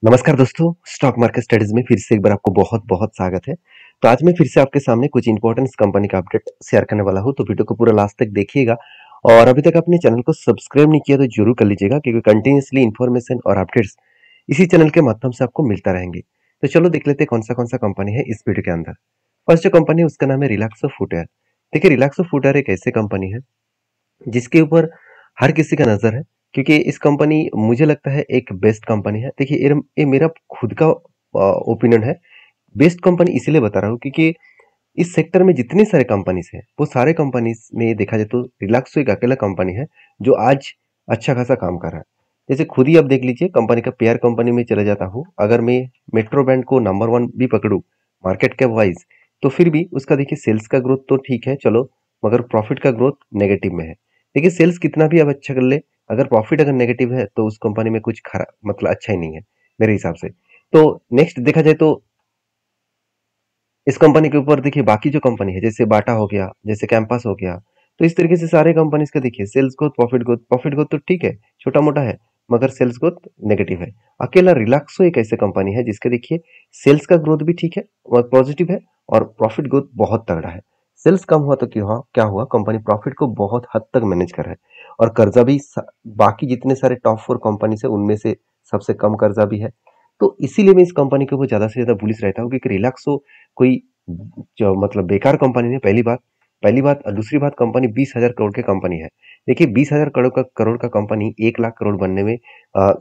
नमस्कार दोस्तों, stock market studies में फिर से एक बार आपको बहुत बहुत स्वागत है। तो आज मैं फिर से आपके सामने कुछ इंपॉर्टेंट कंपनी का अपडेट शेयर करने वाला हूं, तो वीडियो को पूरा लास्ट तक देखिएगा। और अभी तक अपने चैनल को सब्सक्राइब नहीं किया तो जरूर कर लीजिएगा, क्योंकि कंटिन्यूसली इन्फॉर्मेशन और अपडेट्स इसी चैनल के माध्यम से आपको मिलता रहेंगे। तो चलो देख लेते हैं कौन सा कंपनी है इस वीडियो के अंदर। फर्स्ट जो कंपनी है उसका नाम है रिलैक्सो फुटवेयर। देखिए, रिलैक्सो फुटवेयर एक ऐसी कंपनी है जिसके ऊपर हर किसी का नजर है, क्योंकि इस कंपनी मुझे लगता है एक बेस्ट कंपनी है। देखिए, ये मेरा खुद का ओपिनियन है। बेस्ट कंपनी इसीलिए बता रहा हूँ क्योंकि इस सेक्टर में जितने सारे कंपनीज हैं वो सारे कंपनीज में देखा जाए तो रिलैक्सो एक अकेला कंपनी है जो आज अच्छा खासा काम कर रहा है। जैसे खुद ही आप देख लीजिए, कंपनी का पेयर कंपनी में चले जाता हूँ, अगर मैं मेट्रो बैंक को नंबर वन भी पकड़ूं मार्केट कैप वाइज, तो फिर भी उसका देखिए सेल्स का ग्रोथ तो ठीक है चलो, मगर प्रॉफिट का ग्रोथ नेगेटिव में है। देखिए, सेल्स कितना भी आप अच्छा कर ले, अगर प्रॉफिट अगर नेगेटिव है तो उस कंपनी में कुछ खरा मतलब अच्छा ही नहीं है मेरे हिसाब से। तो नेक्स्ट देखा जाए तो इस कंपनी के ऊपर देखिए बाकी जो कंपनी है, जैसे बाटा हो गया, जैसे कैंपस हो गया, तो इस तरीके से सारे कंपनीज का देखिए सेल्स ग्रोथ, प्रॉफिट ग्रोथ तो ठीक है, छोटा मोटा है, मगर सेल्स ग्रोथ नेगेटिव है। अकेला रिलैक्सो एक ऐसे कंपनी है जिसके देखिए सेल्स का ग्रोथ भी ठीक है और पॉजिटिव है, और प्रॉफिट ग्रोथ बहुत तगड़ा है। सेल्स कम हुआ तो क्या हुआ, कंपनी प्रॉफिट को बहुत हद तक मैनेज कर रहा है, और कर्जा भी बाकी जितने सारे टॉप फोर कंपनीज है उनमें से सबसे कम कर्जा भी है। तो इसीलिए मैं इस कंपनी के ऊपर ज्यादा से ज्यादा बुलिश रहता हूँ, क्योंकि रिलैक्सो कोई जो मतलब बेकार कंपनी नहीं, पहली बात और दूसरी बात, कंपनी 20,000 करोड़ की कंपनी है। देखिए, 20,000 करोड़ का कंपनी 1 लाख करोड़ बनने में अ,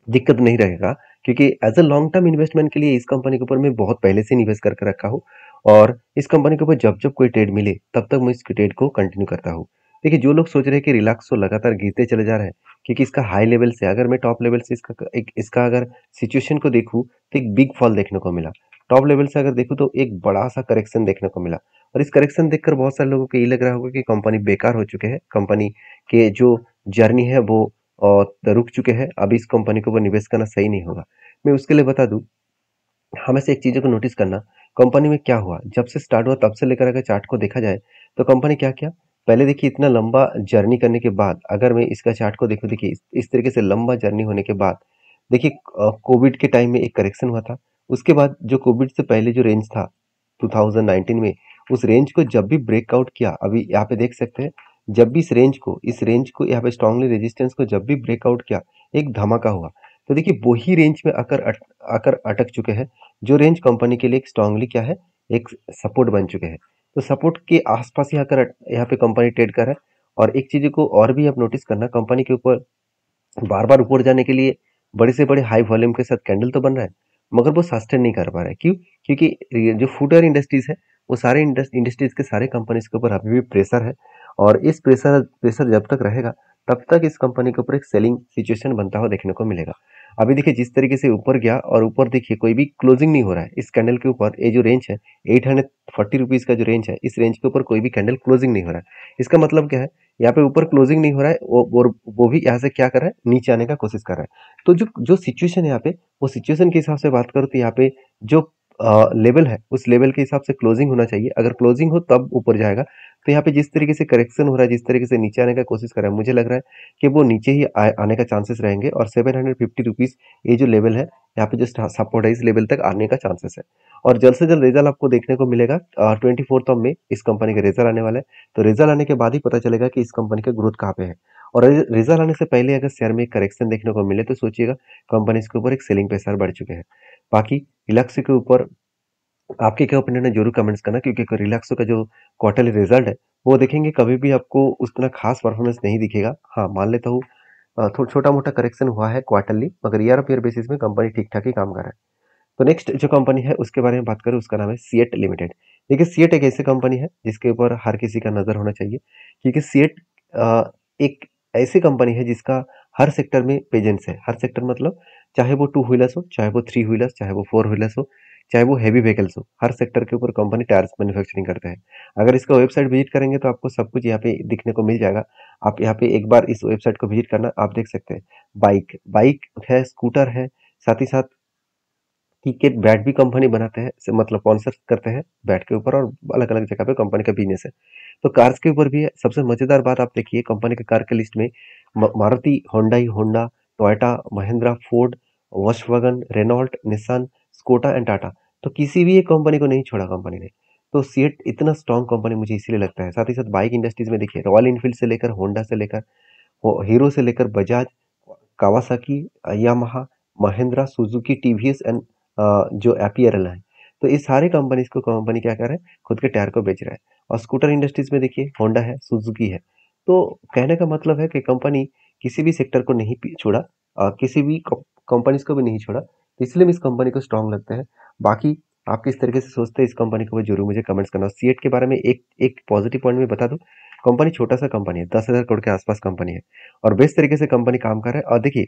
दिक्कत नहीं रहेगा, क्योंकि as a long term investment के लिए इस कंपनी के ऊपर मैं बहुत पहले से इन्वेस्ट करके रखा हूँ। और इस कंपनी के ऊपर जब जब कोई ट्रेड मिले तब तक मैं इस ट्रेड को कंटिन्यू करता हूँ। देखिए, जो लोग सोच रहे हैं कि रिलैक्सो लगातार गिरते चले जा रहे हैं, क्योंकि इसका हाई लेवल से, अगर मैं टॉप लेवल से इसका अगर सिचुएशन को देखूं तो एक बिग फॉल देखने को मिला। टॉप लेवल से अगर देखूं तो एक बड़ा सा करेक्शन देखने को मिला, और इस करेक्शन देखकर बहुत सारे लोगों को ये लग रहा होगा कि कंपनी बेकार हो चुके हैं, कंपनी के जो जर्नी है वो रुक चुके हैं, अभी इस कंपनी के ऊपर निवेश करना सही नहीं होगा। मैं उसके लिए बता दूं, हमेशा एक चीज़ों को नोटिस करना, कंपनी में क्या हुआ जब से स्टार्ट हुआ तब से लेकर अगर चार्ट को देखा जाए तो कंपनी क्या किया। पहले देखिए, इतना लंबा जर्नी करने के बाद अगर मैं इसका चार्ट को देखूं, देखिए इस तरीके से लंबा जर्नी होने के बाद देखिए कोविड के टाइम में एक करेक्शन हुआ था। उसके बाद जो कोविड से पहले जो रेंज था 2019 में, उस रेंज को जब भी ब्रेकआउट किया, अभी यहाँ पे देख सकते हैं, जब भी इस रेंज को यहाँ पे स्ट्रांगली रेजिस्टेंस को जब भी ब्रेकआउट किया, एक धमाका हुआ। तो देखिए वही रेंज में आकर अटक चुके हैं, जो रेंज कंपनी के लिए एक स्ट्रांगली क्या है, एक सपोर्ट बन चुके हैं। तो सपोर्ट के आसपास ही आकर यहाँ पे कंपनी ट्रेड कर रहा है। और एक चीज को और भी आप नोटिस करना, कंपनी के ऊपर बार बार ऊपर जाने के लिए बड़े से बड़े हाई वॉल्यूम के साथ कैंडल तो बन रहा है, मगर वो सस्टेन नहीं कर पा रहा है। क्यों? क्योंकि ये जो फुटवेयर इंडस्ट्रीज है, वो सारे इंडस्ट्रीज के सारे कंपनीज के ऊपर अभी भी प्रेशर है, और इस प्रेशर प्रेशर जब तक रहेगा तब तक इस कंपनी के ऊपर एक सेलिंग सिचुएशन बनता हुआ देखने को मिलेगा। अभी देखिए जिस तरीके से ऊपर गया, और ऊपर देखिए कोई भी क्लोजिंग नहीं हो रहा है इस कैंडल के ऊपर। ये जो रेंज है 840 रुपीज का जो रेंज है, इस रेंज के ऊपर कोई भी कैंडल क्लोजिंग नहीं हो रहा है। इसका मतलब क्या है, यहाँ पे ऊपर क्लोजिंग नहीं हो रहा है, वो भी यहाँ से क्या कर रहा है, नीचे आने का कोशिश कर रहा है। तो जो जो सिचुएशन है यहाँ पे, वो सिचुएशन के हिसाब से बात करो तो यहाँ पे जो लेवल है उस लेवल के हिसाब से क्लोजिंग होना चाहिए। अगर क्लोजिंग हो तब ऊपर जाएगा। तो यहाँ पे जिस तरीके से करेक्शन हो रहा है, जिस तरीके से नीचे आने का कोशिश कर रहा है, मुझे लग रहा है कि वो नीचे ही आने का चांसेस रहेंगे, और 750 रुपीज ये जो लेवल है, यहाँ पे जो सपोर्ट है, इस लेवल तक आने का चांसेस है। और जल्द से जल्द रिजल्ट आपको देखने को मिलेगा। 24 में इस कंपनी का रिजल्ट आने वाला है। तो रिजल्ट आने के बाद ही पता चलेगा कि इस कंपनी का ग्रोथ कहाँ पे है। और रिजल्ट आने से पहले अगर शेयर में करेक्शन देखने को मिले तो सोचिएगा कंपनी के ऊपर एक सेलिंग प्रेशर बढ़ चुके हैं। बाकी रिलैक्सो के ऊपर आपके क्या ओपिनियन है, जरूर कमेंट्स करना, क्योंकि रिलैक्सो का जो क्वार्टरली रिजल्ट है वो देखेंगे, कभी भी आपको उतना खास परफॉर्मेंस नहीं दिखेगा। हाँ, मान लेता हूँ छोटा मोटा करेक्शन हुआ है क्वार्टरली, मगर ईयर ऑफ ईयर बेसिस में कंपनी ठीक ठाक ही काम कर रहा है। तो नेक्स्ट जो कंपनी है उसके बारे में बात करें, उसका नाम है सीएट लिमिटेड। देखिए, सीएट एक ऐसी कंपनी है जिसके ऊपर हर किसी का नजर होना चाहिए, क्योंकि सीएट एक ऐसी कंपनी है जिसका हर सेक्टर में प्रेजेंस है। हर सेक्टर मतलब चाहे वो टू व्हीलर्स हो, चाहे वो थ्री व्हीलर्स, चाहे वो फोर व्हीलर्स हो, चाहे वो हैवी व्हीकल्स हो, हर सेक्टर के ऊपर कंपनी टायर्स मैन्युफैक्चरिंग करते हैं। अगर इसका वेबसाइट विजिट करेंगे तो आपको सब कुछ यहाँ पे दिखने को मिल जाएगा। आप यहाँ पे एक बार इस वेबसाइट को विजिट करना, आप देख सकते हैं। बाइक बाइक है, स्कूटर है, साथ ही साथ क्रिकेट बैट भी कंपनी बनाते हैं, मतलब स्पॉन्सर करते हैं बैट के ऊपर, और अलग अलग जगह पे कंपनी का बिजनेस है। तो कार्स के ऊपर भी है। सबसे मजेदार बात आप देखिए, कंपनी के कार के लिस्ट में Maruti, Honda, Toyota, Mahindra, Ford Volkswagen, Renault, Nissan, Skoda and Tata. तो किसी भी एक कंपनी को नहीं छोड़ा कंपनी ने। तो सीएट इतना स्ट्रॉन्ग कंपनी मुझे इसीलिए लगता है। साथ ही साथ बाइक इंडस्ट्रीज में देखिए, रॉयल एनफील्ड से लेकर होंडा से लेकर हीरो से लेकर Bajaj, Kawasaki, Yamaha, Mahindra, Suzuki, TVS and जो एपीआरएल है। तो इस सारे कंपनीज को कंपनी क्या कर रहा है, खुद के टायर को बेच रहा है। और स्कूटर इंडस्ट्रीज में देखिए, होंडा है, सुजुकी है। तो कहने का मतलब है कि कंपनी किसी भी सेक्टर को नहीं छोड़ा, किसी भी कंपनीज को भी नहीं छोड़ा। तो इसलिए इस कंपनी को स्ट्रांग लगता है। बाकी आप किस तरीके से सोचते हैं इस कंपनी को, वो जरूर मुझे कमेंट्स करना। सीएट के बारे में एक एक पॉजिटिव पॉइंट में बता दूं, कंपनी छोटा सा कंपनी है, 10,000 करोड़ के आसपास कंपनी है और बेस्ट तरीके से कंपनी काम कर रहा है। और देखिए,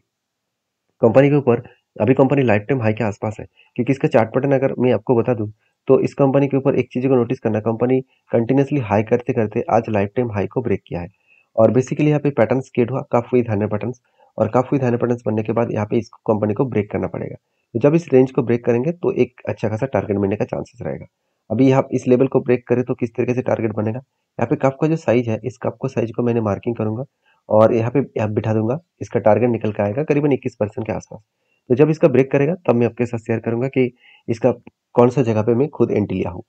कंपनी के ऊपर अभी कंपनी लाइफ टाइम हाई के आसपास है, क्योंकि इसका चार्ट पैटर्न अगर मैं आपको बता दूं, तो इस कंपनी के ऊपर एक चीज को नोटिस करना, कंपनी कंटिन्यूसली हाई करते करते आज लाइफ टाइम हाई को ब्रेक किया है। और बेसिकली यहाँ पे पैटर्न क्रिएट हुआ, कफ विद हैंडल पैटर्न, और कफ विद हैंडल पैटर्न बनने के बाद यहाँ पे इस कंपनी को ब्रेक करना पड़ेगा। तो जब इस रेंज को ब्रेक करेंगे तो एक अच्छा खासा टारगेट मिलने का चांसेस रहेगा। अभी यहाँ इस लेवल को ब्रेक करे तो किस तरीके से टारगेट बनेगा, यहाँ पे कफ का जो साइज है, इस कफ को साइज को मैंने मार्किंग करूंगा और यहाँ पे बिठा दूंगा। इसका टारगेट निकल के आएगा करीबन 21% के आसपास। तो जब इसका ब्रेक करेगा तब मैं आपके साथ शेयर करूंगा कि इसका कौन सा जगह पे मैं खुद एंट्री लिया हूँ।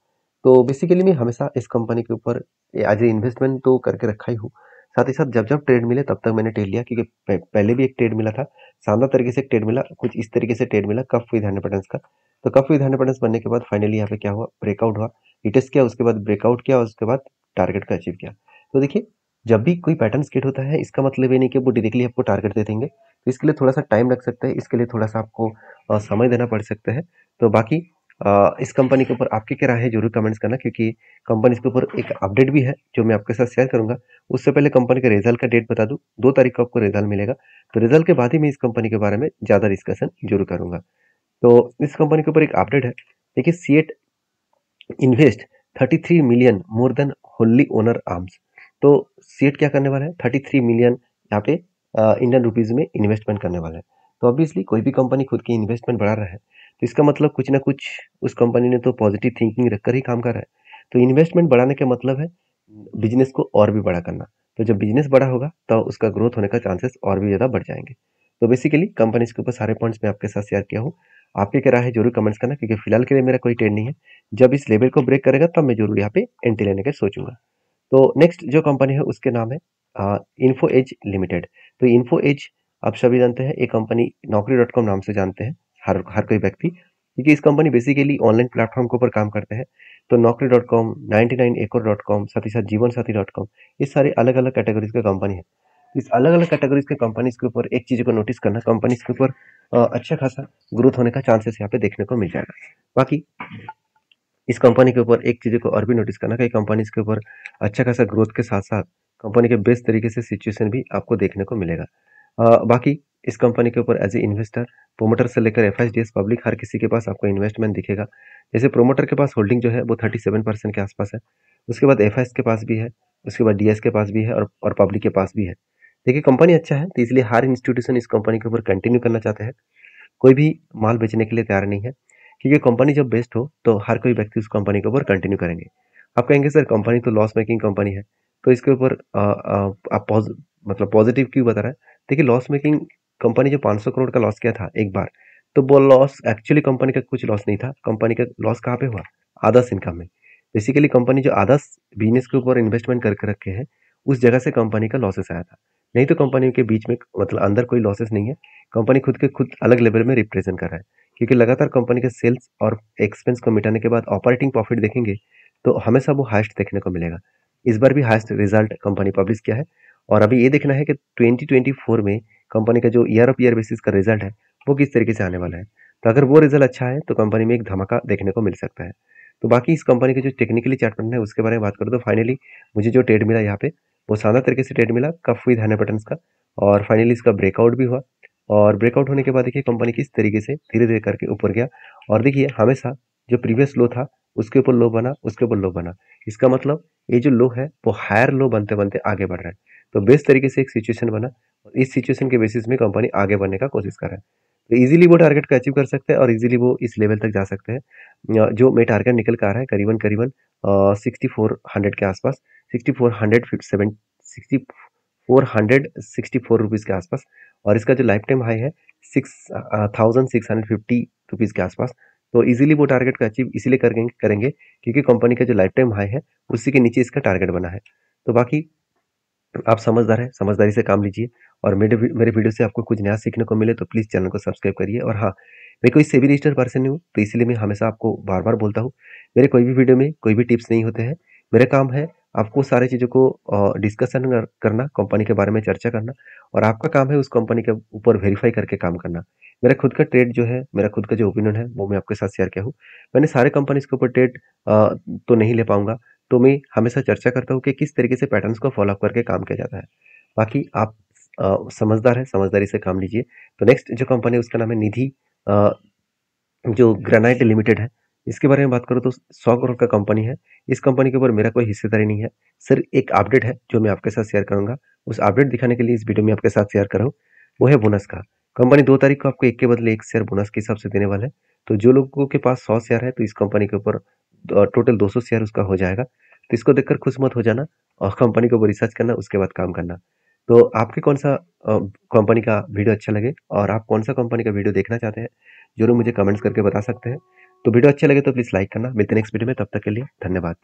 तो बेसिकली मैं हमेशा इस कंपनी के ऊपर एज ए इन्वेस्टमेंट तो करके रखा ही हूँ। साथ ही साथ जब जब ट्रेड मिले तब तक मैंने ट्रेड लिया, क्योंकि पहले भी एक ट्रेड मिला था, शानदार तरीके से ट्रेड मिला, कुछ इस तरीके से ट्रेड मिला कफ विद हैंड पैटर्न्स का। तो कफ विद हैंड पैटर्न्स बनने के बाद फाइनली यहाँ पे क्या हुआ, ब्रेकआउट हुआ, रिटेस्ट किया, उसके बाद ब्रेकआउट किया और उसके बाद टारगेट को अचीव किया। तो देखिए, जब भी कोई पैटर्न क्रिएट होता है, इसका मतलब ये नहीं कि वो डायरेक्टली आपको टारगेट दे देंगे। तो इसके लिए थोड़ा सा टाइम लग सकता है, इसके लिए थोड़ा सा आपको समय देना पड़ सकता है। तो बाकी इस कंपनी के ऊपर आपकी क्या राय है जरूर कमेंट्स करना, क्योंकि कंपनी के ऊपर एक अपडेट भी है जो मैं आपके साथ शेयर करूंगा। उससे पहले कंपनी के रिजल्ट का डेट बता दूं, 2 तारीख को आपको रिजल्ट मिलेगा। तो रिजल्ट के बाद ही मैं इस कंपनी के बारे में ज्यादा डिस्कशन जरूर करूंगा। तो इस कंपनी के ऊपर एक अपडेट है। देखिए, CEAT invest 33 million more than Holi owner arms. तो सीएट क्या करने वाला है, 33 मिलियन यहाँ पे इंडियन रुपीज में इन्वेस्टमेंट करने वाला है। तो ऑब्वियसली कोई भी कंपनी खुद की इन्वेस्टमेंट बढ़ा रहा है, तो इसका मतलब कुछ ना कुछ उस कंपनी ने तो पॉजिटिव थिंकिंग रखकर ही काम कर रहा है। तो इन्वेस्टमेंट बढ़ाने का मतलब है बिजनेस को और भी बड़ा करना। तो जब बिजनेस बड़ा होगा तो उसका ग्रोथ होने का चांसेस और भी ज्यादा बढ़ जाएंगे। तो बेसिकली कंपनीज के ऊपर सारे पॉइंट्स मैं आपके साथ शेयर किया हूँ। आपकी क्या राय है जरूर कमेंट्स करना, क्योंकि फिलहाल के लिए मेरा कोई ट्रेड नहीं है। जब इस लेवल को ब्रेक करेगा तब मैं जरूर यहाँ पे एंट्री लेने का सोचूंगा। तो नेक्स्ट जो कंपनी है उसके नाम है इन्फो एज लिमिटेड। तो इन्फो एज आप सभी जानते हैं, एक कंपनी naukri.com नाम से जानते हैं हर हर कोई व्यक्ति, क्योंकि इस कंपनी बेसिकली ऑनलाइन प्लेटफॉर्म के ऊपर काम करते हैं। तो naukri.com, 99acre.com, साथ ही साथ जीवन साथी.com, ये सारे अलग अलग कैटेगरीज के कंपनी है। इस अलग अलग कैटेगरीज के कंपनीज के ऊपर एक चीज को नोटिस करना, कंपनीज के ऊपर अच्छा खासा ग्रोथ होने का चांसेस यहाँ पे देखने को मिल जाएगा। बाकी इस कंपनी के ऊपर एक चीज को और भी नोटिस करना कि कंपनी के ऊपर अच्छा खासा ग्रोथ के साथ साथ कंपनी के बेस्ट तरीके से सिचुएशन भी आपको देखने को मिलेगा। बाकी इस कंपनी के ऊपर एज ए इन्वेस्टर, प्रोमोटर से लेकर एफआईडीएस पब्लिक हर किसी के पास आपको इन्वेस्टमेंट दिखेगा। जैसे प्रोमोटर के पास होल्डिंग जो है वो 37% के आसपास है, उसके बाद एफआईएस के पास भी है, उसके बाद डीएस के पास भी है और पब्लिक के पास भी है। देखिए, कंपनी अच्छा है तो इसलिए हर इंस्टीट्यूशन इस कंपनी के ऊपर कंटिन्यू करना चाहते हैं। कोई भी माल बेचने के लिए तैयार नहीं है, क्योंकि कंपनी जब बेस्ट हो तो हर कोई व्यक्ति उस कंपनी के ऊपर कंटिन्यू करेंगे। आप कहेंगे सर कंपनी तो लॉस मेकिंग कंपनी है, तो इसके ऊपर आप मतलब पॉजिटिव क्यों बता रहे हैं। देखिए, लॉस मेकिंग कंपनी जो 500 करोड़ का लॉस किया था एक बार, तो वो लॉस एक्चुअली कंपनी का कुछ लॉस नहीं था। कंपनी का लॉस कहाँ पे हुआ, आदर्स इनकम में। बेसिकली कंपनी जो आदर्स बिजनेस के ऊपर इन्वेस्टमेंट करके रखे हैं, उस जगह से कंपनी का लॉसेस आया था। नहीं तो कंपनी के बीच में मतलब अंदर कोई लॉसेस नहीं है। कंपनी खुद के खुद अलग लेवल में रिप्रेजेंट कर रहा है, क्योंकि लगातार कंपनी के सेल्स और एक्सपेंस को मिटाने के बाद ऑपरेटिंग प्रॉफिट देखेंगे तो हमेशा वो हाईएस्ट देखने को मिलेगा। इस बार भी हाईएस्ट रिजल्ट कंपनी पब्लिश किया है, और अभी ये देखना है कि 2024 में कंपनी का जो ईयर ऑफ ईयर बेसिस का रिजल्ट है वो किस तरीके से आने वाला है। तो अगर वो रिजल्ट अच्छा है तो कंपनी में एक धमाका देखने को मिल सकता है। तो बाकी इस कंपनी के जो टेक्निकली चार्ट पैटर्न है उसके बारे में बात करूँ तो फाइनली मुझे जो ट्रेड मिला यहाँ पे वो शानदार तरीके से ट्रेड मिला कफ विद हैंड पैटर्न्स का, और फाइनली इसका ब्रेकआउट भी हुआ। और ब्रेकआउट होने के बाद देखिए कंपनी किस तरीके से धीरे धीरे करके ऊपर गया। और देखिए, हमेशा जो प्रीवियस लो था उसके ऊपर लो बना, उसके ऊपर लो बना। इसका मतलब ये जो लो है वो हायर लो बनते बनते आगे बढ़ रहा है। तो बेस्ट तरीके से एक सिचुएशन बना, और इस सिचुएशन के बेसिस में कंपनी आगे बढ़ने का कोशिश कर रहा है। तो इजीली वो टारगेट को अचीव कर सकते हैं और इजीली वो इस लेवल तक जा सकते हैं। जो मैं टारगेट निकल कर आ रहा है करीबन करीबन 6400 के आसपास, 6400 464 रुपीज़ के आसपास, और इसका जो लाइफ टाइम हाई है 6,650 रुपीज़ के आसपास। तो इजीली वो टारगेट का अचीव इसीलिए करेंगे करेंगे क्योंकि कंपनी का जो लाइफ टाइम हाई है उसी के नीचे इसका टारगेट बना है। तो बाकी आप समझदार हैं, समझदारी से काम लीजिए, और मेरे वीडियो से आपको कुछ नया सीखने को मिले तो प्लीज़ चैनल को सब्सक्राइब करिए। और हाँ, मैं कोई सेबी रजिस्टर्ड पर्सन नहीं हूँ, तो इसीलिए मैं हमेशा आपको बार-बार बोलता हूँ, मेरे कोई भी वीडियो में कोई भी टिप्स नहीं होते हैं। मेरा काम है आपको सारी चीज़ों को डिस्कशन करना, कंपनी के बारे में चर्चा करना, और आपका काम है उस कंपनी के ऊपर वेरीफाई करके काम करना। मेरा खुद का ट्रेड जो है, मेरा खुद का जो ओपिनियन है, वो मैं आपके साथ शेयर किया हूँ। मैंने सारे कंपनीज़ के ऊपर ट्रेड तो नहीं ले पाऊँगा, तो मैं हमेशा चर्चा करता हूँ कि किस तरीके से पैटर्न्स को फॉलो अप करके काम किया जाता है। बाकी आप समझदार हैं, समझदारी से काम लीजिए। तो नेक्स्ट जो कंपनी है उसका नाम है निधि, अ, जो ग्रेनाइट लिमिटेड है। इसके बारे में बात करूँ तो 100 करोड़ का कंपनी है। इस कंपनी के ऊपर मेरा कोई हिस्सेदारी नहीं है। सिर्फ एक अपडेट है जो मैं आपके साथ शेयर करूँगा। उस अपडेट दिखाने के लिए इस वीडियो में आपके साथ शेयर कर रहा हूँ। वो है बोनस का। कंपनी 2 तारीख को आपको 1 के बदले 1 शेयर बोनस के हिसाब से देने वाला है। तो जो लोगों के पास 100 शेयर है तो इस कंपनी के ऊपर टोटल 200 शेयर उसका हो जाएगा। तो इसको देखकर खुश मत हो जाना, और कंपनी के ऊपर रिसर्च करना, उसके बाद काम करना। तो आपके कौन सा कंपनी का वीडियो अच्छा लगे, और आप कौन सा कंपनी का वीडियो देखना चाहते हैं, ज़रूर मुझे कमेंट्स करके बता सकते हैं। तो वीडियो अच्छा लगे तो प्लीज़ लाइक करना। मिलते हैं नेक्स्ट वीडियो में, तब तक के लिए धन्यवाद।